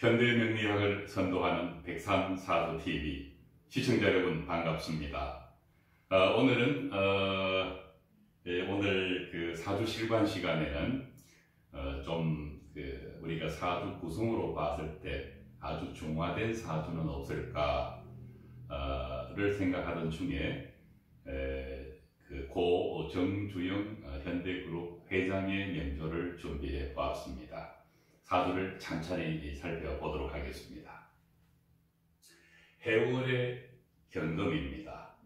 현대명리학을 선도하는 백산사주TV 시청자 여러분 반갑습니다. 오늘은 오늘 그 사주 실관 시간에는 우리가 사주 구성으로 봤을 때 아주 중화된 사주는 없을까를 생각하던 중에 고 정주영 현대그룹 회장의 명조를 준비해 보았습니다. 사주를 찬찬히 살펴보도록 하겠습니다. 해월의 경금입니다.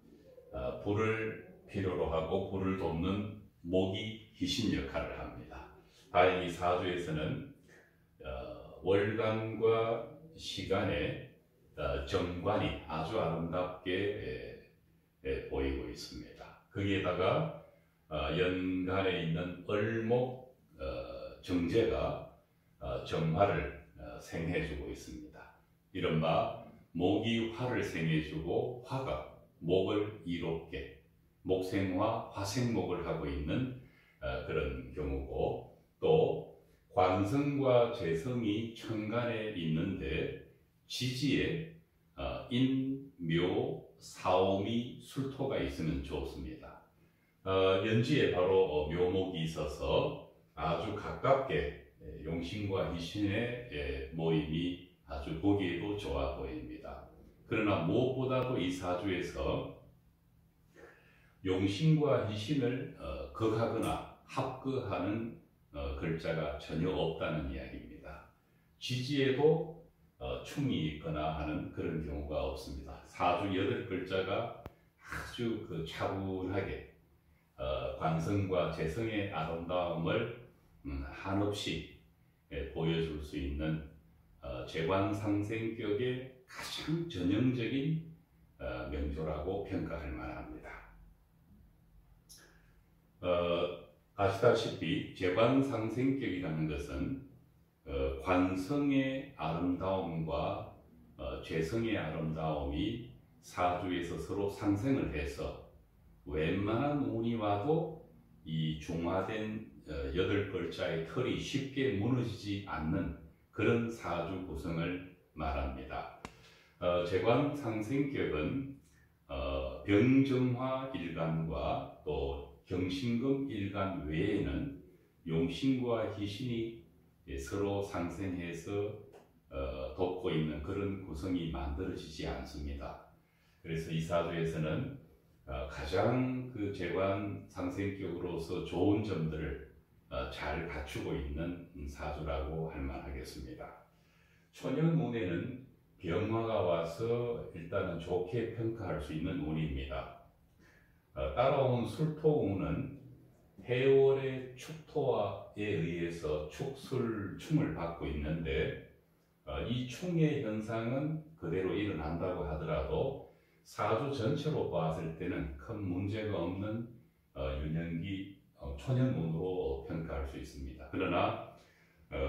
불을 필요로 하고 불을 돕는 목이 희신 역할을 합니다. 다행히 사주에서는 월간과 시간의 정관이 아주 아름답게 보이고 있습니다. 거기에다가 연간에 있는 을목 정제가 정화를 생해주고 있습니다. 이른바 목이 화를 생해주고 화가 목을 이롭게 목생화 화생목을 하고 있는 그런 경우고, 또 관성과 재성이 천간에 있는데 지지에 인, 묘, 사오미, 술토가 있으면 좋습니다. 연지에 바로 묘목이 있어서 아주 가깝게 용신과 희신의 모임이 아주 보기에도 좋아 보입니다. 그러나 무엇보다도 이 사주에서 용신과 희신을 극하거나 합극하는 글자가 전혀 없다는 이야기입니다. 지지에도 충이 있거나 하는 그런 경우가 없습니다. 사주 8글자가 아주 차분하게 관성과 재성의 아름다움을 한없이 보여줄 수 있는 재관상생격의 가장 전형적인 명조라고 평가할 만합니다. 아시다시피 재관상생격이라는 것은 관성의 아름다움과 재성의 아름다움이 사주에서 서로 상생을 해서 웬만한 운이 와도 이 중화된 8글자의 틀이 쉽게 무너지지 않는 그런 사주 구성을 말합니다. 재관상생격은 병정화 일간과 또 경신금 일간 외에는 용신과 희신이 서로 상생해서 돕고 있는 그런 구성이 만들어지지 않습니다. 그래서 이 사주에서는 가장 재관상생격으로서 좋은 점들을 잘 갖추고 있는 사주라고 할 만하겠습니다. 초년운에는 병화가 와서 일단은 좋게 평가할 수 있는 운입니다. 따라온 술토운은 해월의 축토화에 의해서 축술충을 받고 있는데, 이 충의 현상은 그대로 일어난다고 하더라도 사주 전체로 봤을 때는 큰 문제가 없는 유년기 초년운으로 평가할 수 있습니다. 그러나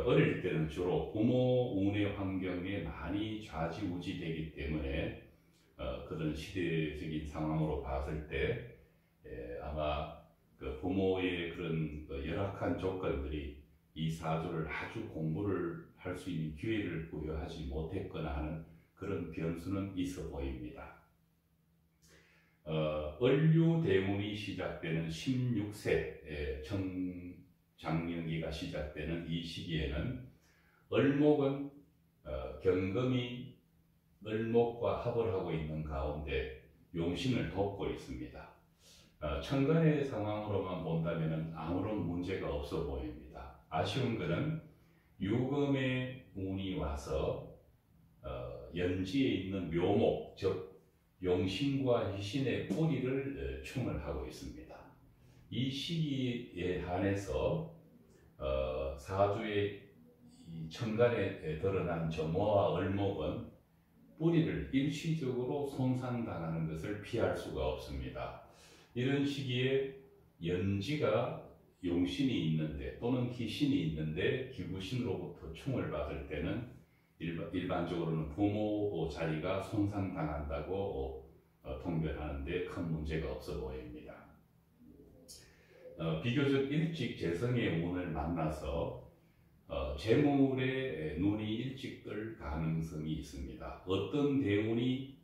어릴 때는 주로 부모 운의 환경에 많이 좌지우지되기 때문에 그런 시대적인 상황으로 봤을 때 아마 부모의 그런 열악한 조건들이 이 사주를 아주 공부를 할 수 있는 기회를 부여하지 못했거나 하는 그런 변수는 있어 보입니다. 을류대운이 시작되는 16세 청장년기가 시작되는 이 시기에는 을목은 경금이 을목과 합을 하고 있는 가운데 용신을 돕고 있습니다. 천간의 상황으로만 본다면 아무런 문제가 없어 보입니다. 아쉬운 것은 유금의 운이 와서 연지에 있는 묘목, 즉 용신과 희신의 뿌리를 충을 하고 있습니다. 이 시기에 한해서 사주의 천간에 드러난 정화와 을목은 뿌리를 일시적으로 손상당하는 것을 피할 수가 없습니다. 이런 시기에 연지가 용신이 있는데 또는 희신이 있는데 기구신으로부터 충을 받을 때는 일반적으로는 부모 자리가 손상당한다고 통변하는데 큰 문제가 없어 보입니다. 비교적 일찍 재성의 운을 만나서 재물에 눈이 일찍 뜰 가능성이 있습니다. 어떤 대운이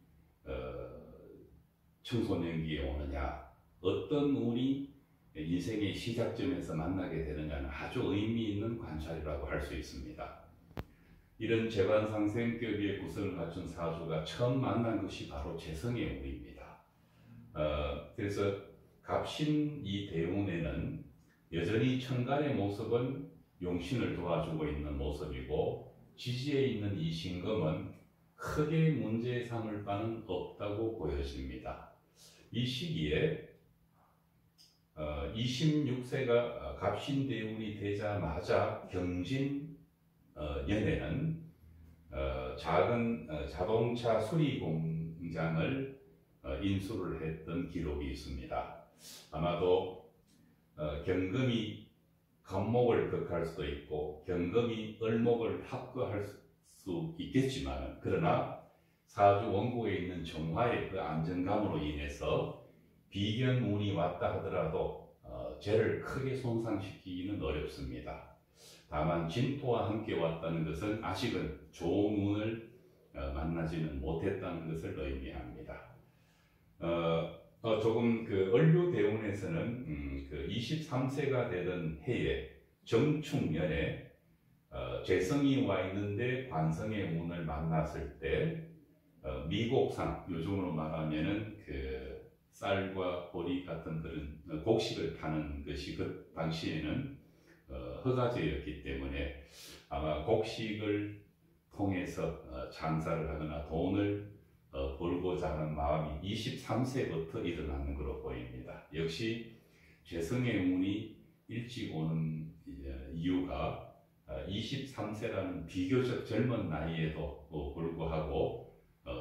청소년기에 오느냐, 어떤 운이 인생의 시작점에서 만나게 되느냐는 아주 의미 있는 관찰이라고 할 수 있습니다. 이런 재관상생격의 구성을 갖춘 사주가 처음 만난 것이 바로 재성의 운입니다. 그래서 갑신 이 대운에는 여전히 천간의 모습은 용신을 도와주고 있는 모습이고, 지지에 있는 이 신금은 크게 문제 삼을 바는 없다고 보여집니다. 이 시기에 26세가 갑신 대운이 되자마자 경진 연에는 작은 자동차 수리 공장을 인수를 했던 기록이 있습니다. 아마도 경금이 간목을 극할 수도 있고 경금이 을목을 합거할 수 있겠지만, 그러나 사주 원국에 있는 정화의 그 안정감으로 인해서 비견운이 왔다 하더라도 재를 크게 손상시키기는 어렵습니다. 다만 진토와 함께 왔다는 것은 아직은 좋은 운을 만나지는 못했다는 것을 의미합니다. 조금 그 을류 대운에서는 그 23세가 되던 해에 정축년에 재성이 와 있는데 관성의 운을 만났을 때 미곡상, 요즘으로 말하면은 그 쌀과 보리 같은 그런 곡식을 파는 것이 그 당시에는 허가제였기 때문에 아마 곡식을 통해서 장사를 하거나 돈을 벌고자 하는 마음이 23세부터 일어나는 것으로 보입니다. 역시 재성의 운이 일찍 오는 이유가 23세라는 비교적 젊은 나이에도 불구하고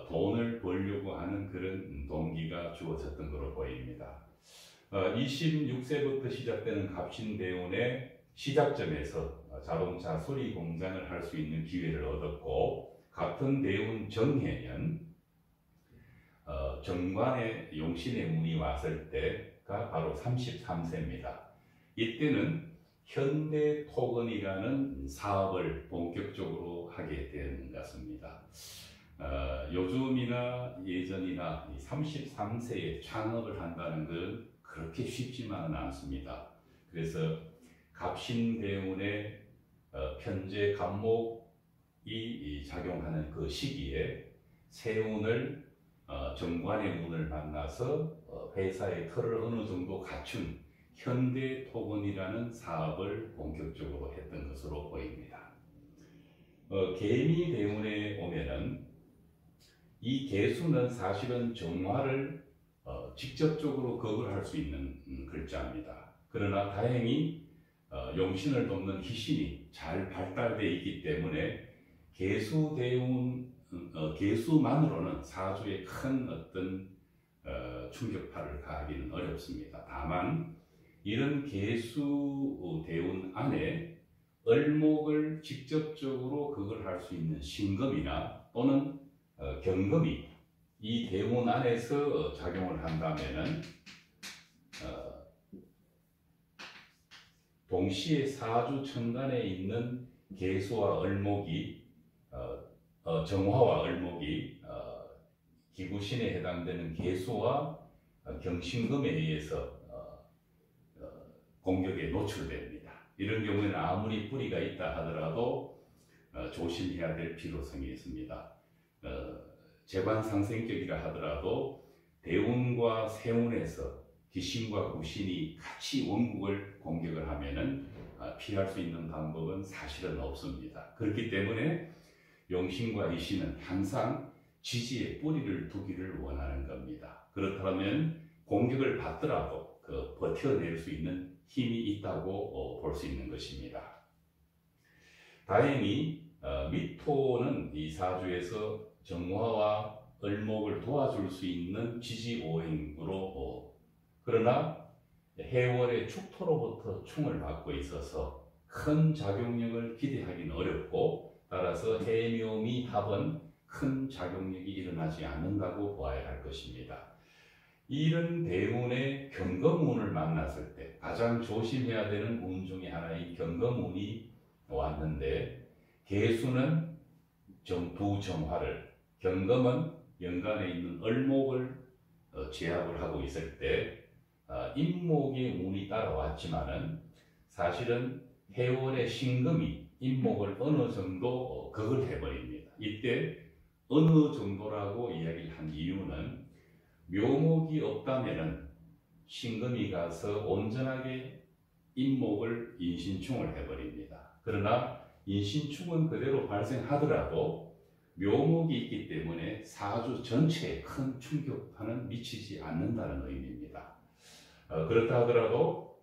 돈을 벌려고 하는 그런 동기가 주어졌던 것으로 보입니다. 26세부터 시작되는 갑신대운의 시작점에서 자동차 수리 공장을 할 수 있는 기회를 얻었고, 같은 대운 정해년 정관에 용신의 운이 왔을 때가 바로 33세입니다. 이때는 현대토건이라는 사업을 본격적으로 하게 된 것 같습니다. 요즘이나 예전이나 33세에 창업을 한다는 건 그렇게 쉽지만은 않습니다. 그래서 갑신대운의 편재 간목이 작용하는 그 시기에 세운을 정관의 운을 만나서 회사의 틀을 어느 정도 갖춘 현대토건이라는 사업을 본격적으로 했던 것으로 보입니다. 개미대운에 오면은 이 개수는 사실은 정화를 직접적으로 거부할 수 있는 글자입니다. 그러나 다행히 용신을 돕는 희신이 잘 발달되어 있기 때문에 개수만으로는 사주에 큰 어떤 충격파를 가하기는 어렵습니다. 다만 이런 개수 대운 안에 을목을 직접적으로 그걸 할 수 있는 신금이나 또는 경금이 이 대운 안에서 작용을 한다면은 동시에 사주 천간에 있는 개수와 을목이 정화와 을목이 기구신에 해당되는 개수와 경신금에 의해서 공격에 노출됩니다. 이런 경우에는 아무리 뿌리가 있다 하더라도 조심해야 될 필요성이 있습니다. 재관상생격이라 하더라도 대운과 세운에서 기신과 구신이 같이 원국을 공격을 하면은 피할 수 있는 방법은 사실은 없습니다. 그렇기 때문에 용신과 이신은 항상 지지에 뿌리를 두기를 원하는 겁니다. 그렇다면 공격을 받더라도 버텨낼 수 있는 힘이 있다고 볼 수 있는 것입니다. 다행히 미토는 이 사주에서 정화와 을목을 도와줄 수 있는 지지오행으로 그러나 해월의 축토로부터 충을 받고 있어서 큰 작용력을 기대하기는 어렵고, 따라서 해묘미 합은 큰 작용력이 일어나지 않는다고 보아야 할 것입니다. 이런 대운의 경금운을 만났을 때 가장 조심해야 되는 운 중에 하나인 경금운이 왔는데 계수는 두 정화를, 경금은 연간에 있는 을목을 제압을 하고 있을 때 임목의 운이 따라왔지만은 사실은 해월의 신금이 임목을 어느 정도 극을 해버립니다. 이때 어느 정도라고 이야기를 한 이유는 묘목이 없다면은 신금이 가서 온전하게 임목을 인신충을 해버립니다. 그러나 인신충은 그대로 발생하더라도 묘목이 있기 때문에 사주 전체에 큰 충격파는 미치지 않는다는 의미입니다. 그렇다 하더라도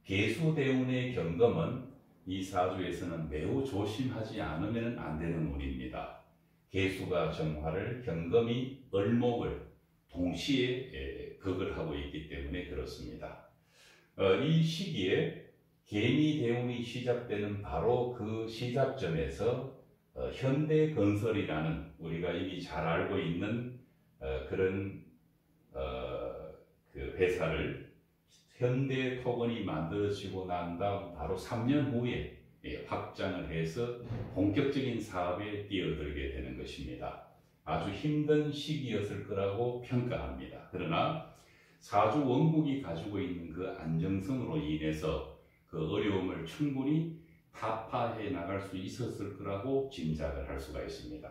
계수대운의 경금은 이 사주에서는 매우 조심하지 않으면 안 되는 운입니다. 계수가 정화를, 경금이 을목을 동시에 극을 하고 있기 때문에 그렇습니다. 이 시기에 개미대운이 시작되는 바로 그 시작점에서 현대건설이라는 우리가 이미 잘 알고 있는 그런 그 회사를 현대토건이 만들어지고 난 다음 바로 3년 후에 확장을 해서 본격적인 사업에 뛰어들게 되는 것입니다. 아주 힘든 시기였을 거라고 평가합니다. 그러나 사주 원국이 가지고 있는 그 안정성으로 인해서 그 어려움을 충분히 타파해 나갈 수 있었을 거라고 짐작을 할 수가 있습니다.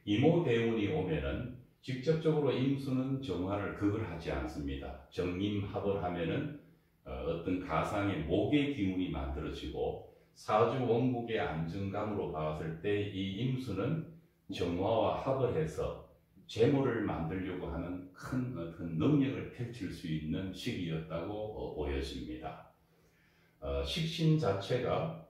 이모대운이 오면은 직접적으로 임수는 정화를 극을 하지 않습니다. 정임합을 하면은 어떤 가상의 목의 기운이 만들어지고 사주 원국의 안정감으로 봤을 때 이 임수는 정화와 합을 해서 재물을 만들려고 하는 큰 어떤 능력을 펼칠 수 있는 시기였다고 보여집니다. 식신 자체가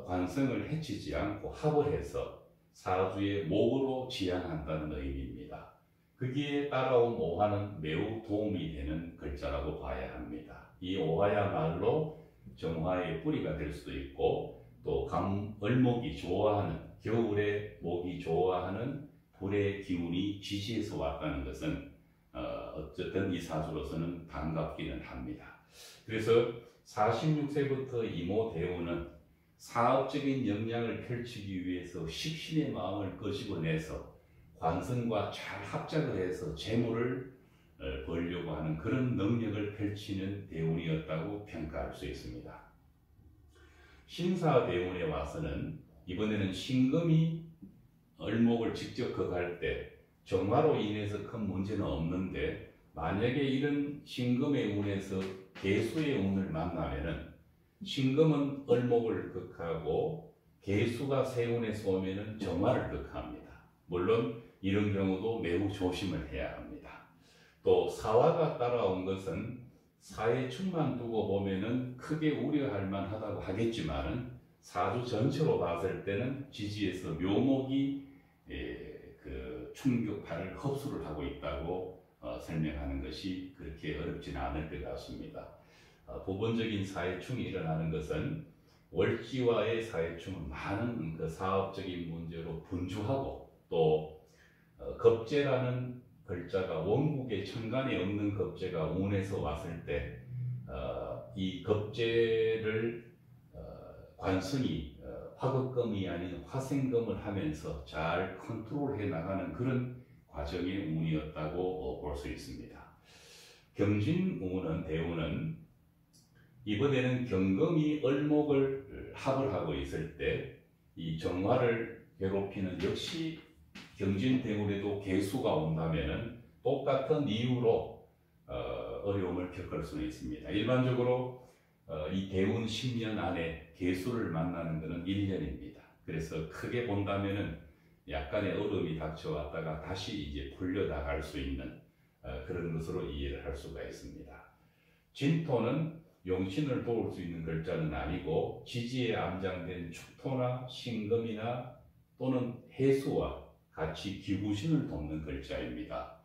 관성을 해치지 않고 합을 해서 사주의 목으로 지향한다는 의미입니다. 거기에 따라온 오화는 매우 도움이 되는 글자라고 봐야 합니다. 이 오화야말로 정화의 뿌리가 될 수도 있고 또 을목이 좋아하는, 겨울에 목이 좋아하는 불의 기운이 지지에서 왔다는 것은 어쨌든 이 사주로서는 반갑기는 합니다. 그래서 46세부터 이모대운은 사업적인 역량을 펼치기 위해서 식신의 마음을 끄집어내서 관성과 잘 합작을 해서 재물을 벌려고 하는 그런 능력을 펼치는 대운이었다고 평가할 수 있습니다. 신사대운에 와서는 이번에는 신금이 을목을 직접 극할 때 정화로 인해서 큰 문제는 없는데 만약에 이런 신금의 운에서 계수의 운을 만나면은 신금은 을목을 극하고 계수가 세운에서 오면은 정화를 극합니다. 물론 이런 경우도 매우 조심을 해야 합니다. 또 사화가 따라온 것은 사해충만 두고 보면은 크게 우려할 만하다고 하겠지만은 사주 전체로 봤을 때는 지지에서 묘목이 그 충격파를 흡수를 하고 있다고 설명하는 것이 그렇게 어렵지는 않을 것 같습니다. 부분적인 사해충이 일어나는 것은 월지와의 사해충은 많은 그 사업적인 문제로 분주하고 또 겁재라는 글자가 원국의 천간에 없는 겁재가 운에서 왔을 때 이 겁재를 관성이 화급금이 아닌 화생금을 하면서 잘 컨트롤해 나가는 그런 과정의 운이었다고 볼 수 있습니다. 경진운은 대운은 이번에는 경금이 을목을 합을 하고 있을 때 이 정화를 괴롭히는 역시 경진대운에도 계수가 온다면은 똑같은 이유로 어려움을 겪을 수는 있습니다. 일반적으로 이 대운 10년 안에 계수를 만나는 것은 1년입니다. 그래서 크게 본다면은 약간의 어려움이 닥쳐왔다가 다시 이제 풀려 나갈 수 있는 그런 것으로 이해를 할 수가 있습니다. 진토는 용신을 도울 수 있는 글자는 아니고 지지에 암장된 축토나 신금이나 또는 해수와 같이 기구신을 돕는 글자입니다.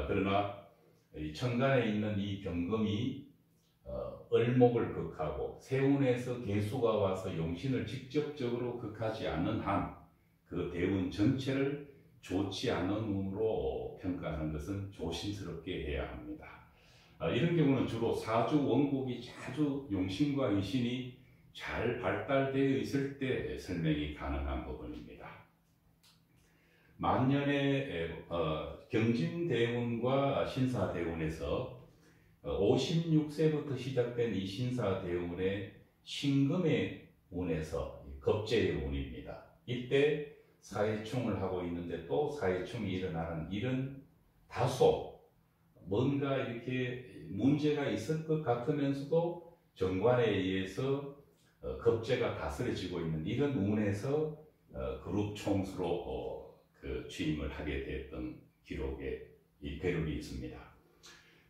그러나 이 천간에 있는 이 경금이 을목을 극하고 세운에서 계수가 와서 용신을 직접적으로 극하지 않는 한 그 대운 전체를 좋지 않은 운으로 평가하는 것은 조심스럽게 해야 합니다. 이런 경우는 주로 사주 원국이 자주 용신과 인신이 잘 발달되어 있을 때 설명이 가능한 부분입니다. 만년의 경진대운과 신사대운에서 56세부터 시작된 이 신사대운의 신금의 운에서 겁재의 운입니다. 이때 사해충을 하고 있는데 또 사해충이 일어나는 일은 다소 뭔가 이렇게 문제가 있을 것 같으면서도 정관에 의해서 겁재가 다스려지고 있는 이런 운에서 그룹 총수로 취임을 하게 됐던 기록에 이 괴력이 있습니다.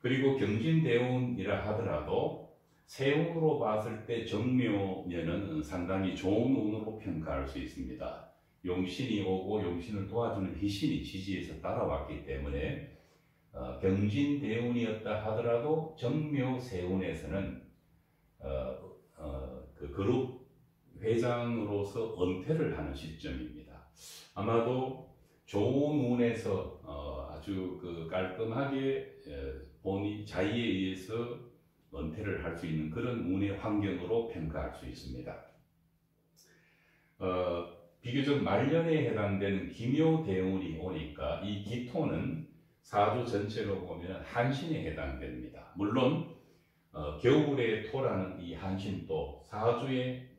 그리고 경진대운이라 하더라도 세운으로 봤을 때 정묘년은 상당히 좋은 운으로 평가할 수 있습니다. 용신이 오고 용신을 도와주는 희신이 지지해서 따라왔기 때문에 경진대운이었다 하더라도 정묘세운에서는 그 그룹 회장으로서 은퇴를 하는 시점입니다. 아마도 좋은 운에서 아주 깔끔하게 본인 자의에 의해서 은퇴를 할 수 있는 그런 운의 환경으로 평가할 수 있습니다. 비교적 말년에 해당되는 기묘대운이 오니까 이 기토는 사주 전체로 보면 한신에 해당됩니다. 물론 겨울의 토라는 이 한신도 사주에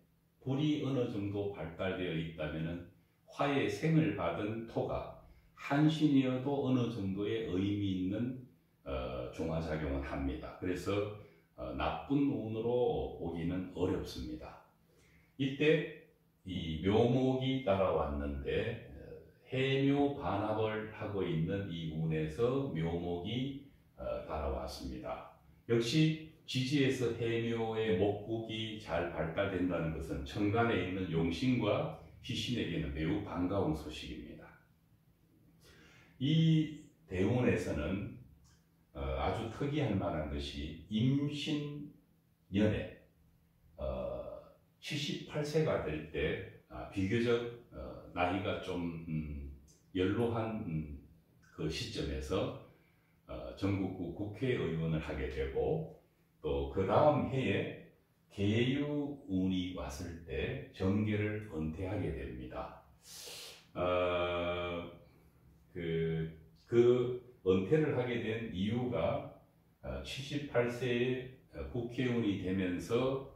불이 어느 정도 발달되어 있다면 화의 생을 받은 토가 한신이어도 어느 정도의 의미 있는 중화작용을 합니다. 그래서 나쁜 운으로 보기는 어렵습니다. 이때 이 묘목이 따라왔는데 해묘 반합을 하고 있는 이 운에서 묘목이 따라왔습니다. 역시 지지에서 해묘의 목국이 잘 발달된다는 것은 천간에 있는 용신과 희신에게는 매우 반가운 소식입니다. 이 대운에서는 아주 특이할 만한 것이 임신년에 78세가 될 때 비교적 나이가 좀 연로한 그 시점에서 전국구 국회의원을 하게 되고 또 그 다음 해에 계유운이 왔을 때 정계를 은퇴하게 됩니다. 그 은퇴를 하게 된 이유가 78세에 국회의원이 되면서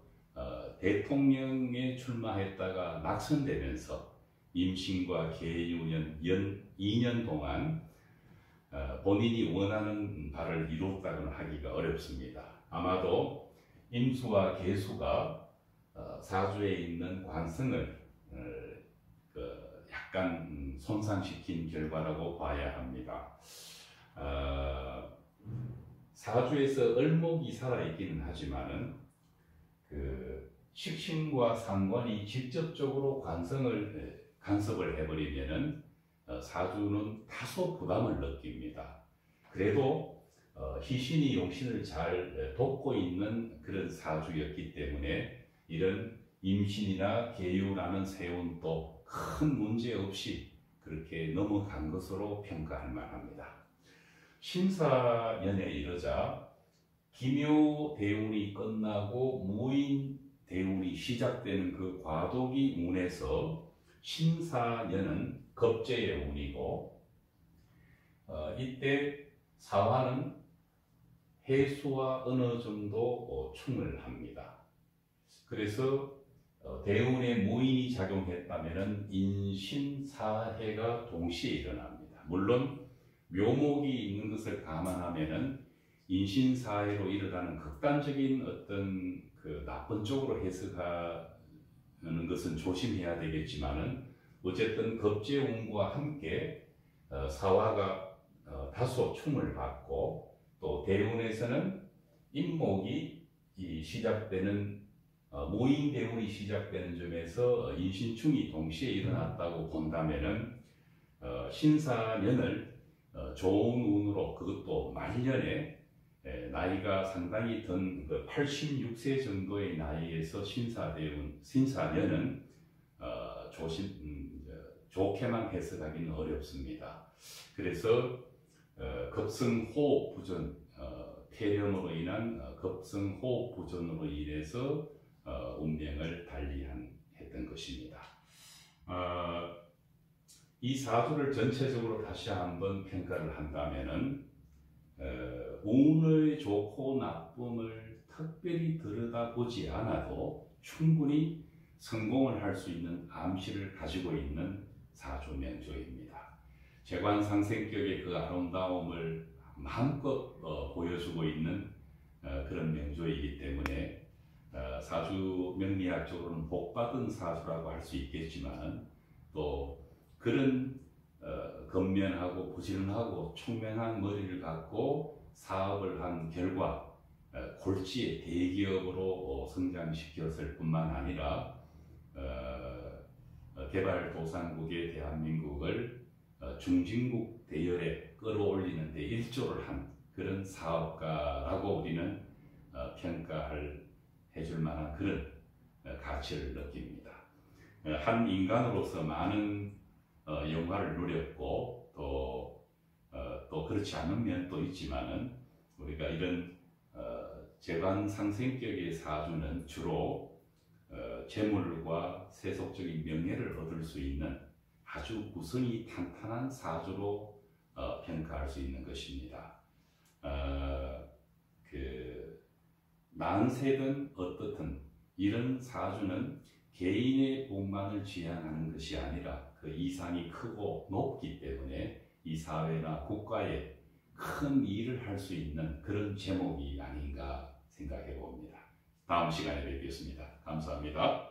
대통령에 출마했다가 낙선되면서 임신과 계유년 2년 동안 본인이 원하는 바를 이뤘다고는 하기가 어렵습니다. 아마도 임수와 계수가 사주에 있는 관성을 약간 손상시킨 결과라고 봐야 합니다. 사주에서 을목이 살아있기는 하지만은 식신과 상관이 직접적으로 관성을 간섭을 해버리면은 사주는 다소 부담을 느낍니다. 그래도 희신이 용신을 잘 돕고 있는 그런 사주였기 때문에 이런 임신이나 계유라는 세운도 큰 문제 없이 그렇게 넘어간 것으로 평가할 만합니다. 신사년에 이르자 기묘대운이 끝나고 무인대운이 시작되는 그 과도기 운에서 신사년은 겁재의 운이고 이때 사화는 해수와 어느 정도 충을 합니다. 그래서 대운에 무인이 작용했다면 인신사해가 동시에 일어납니다. 물론 묘목이 있는 것을 감안하면 인신사해로 일어나는 극단적인 어떤 나쁜 쪽으로 해석하는 것은 조심해야 되겠지만은 어쨌든 겁재운과 함께 사화가 다소 충을 받고 또 대운에서는 인목이 시작되는 모인대운이 시작되는 점에서 인신충이 동시에 일어났다고 본다면은 신사년을 좋은 운으로 그것도 말년에 나이가 상당히 든 86세 정도의 나이에서 신사년은 좋게만 해석하기는 어렵습니다. 그래서 급성호흡 부전, 폐렴으로 인한 급성호흡 부전으로 인해서 운명을 했던 것입니다. 이 사주를 전체적으로 다시 한번 평가를 한다면은 운의 좋고 나쁨을 특별히 들여다보지 않아도 충분히 성공을 할 수 있는 암시를 가지고 있는 사주 명조입니다. 재관상생격의 그 아름다움을 마음껏 보여주고 있는 그런 명조이기 때문에 사주 명리학적으로는 복받은 사주라고 할 수 있겠지만 또 그런 건면하고 부지런하고 총명한 머리를 갖고 사업을 한 결과 골지의 대기업으로 성장시켰을 뿐만 아니라 개발도상국의 대한민국을 중진국 대열에 끌어올리는 데 일조를 한 그런 사업가라고 우리는 해줄 만한 그런 가치를 느낍니다. 한 인간으로서 많은 영화를 누렸고 또 그렇지 않은 면도 있지만은 우리가 이런 재관상생격의 사주는 주로 재물과 세속적인 명예를 얻을 수 있는 아주 구성이 탄탄한 사주로 평가할 수 있는 것입니다. 난세든 어떻든 이런 사주는 개인의 복만을 지향하는 것이 아니라 그 이상이 크고 높기 때문에 이 사회나 국가에 큰 일을 할 수 있는 그런 제목이 아닌가 생각해 봅니다. 다음 시간에 뵙겠습니다. 감사합니다.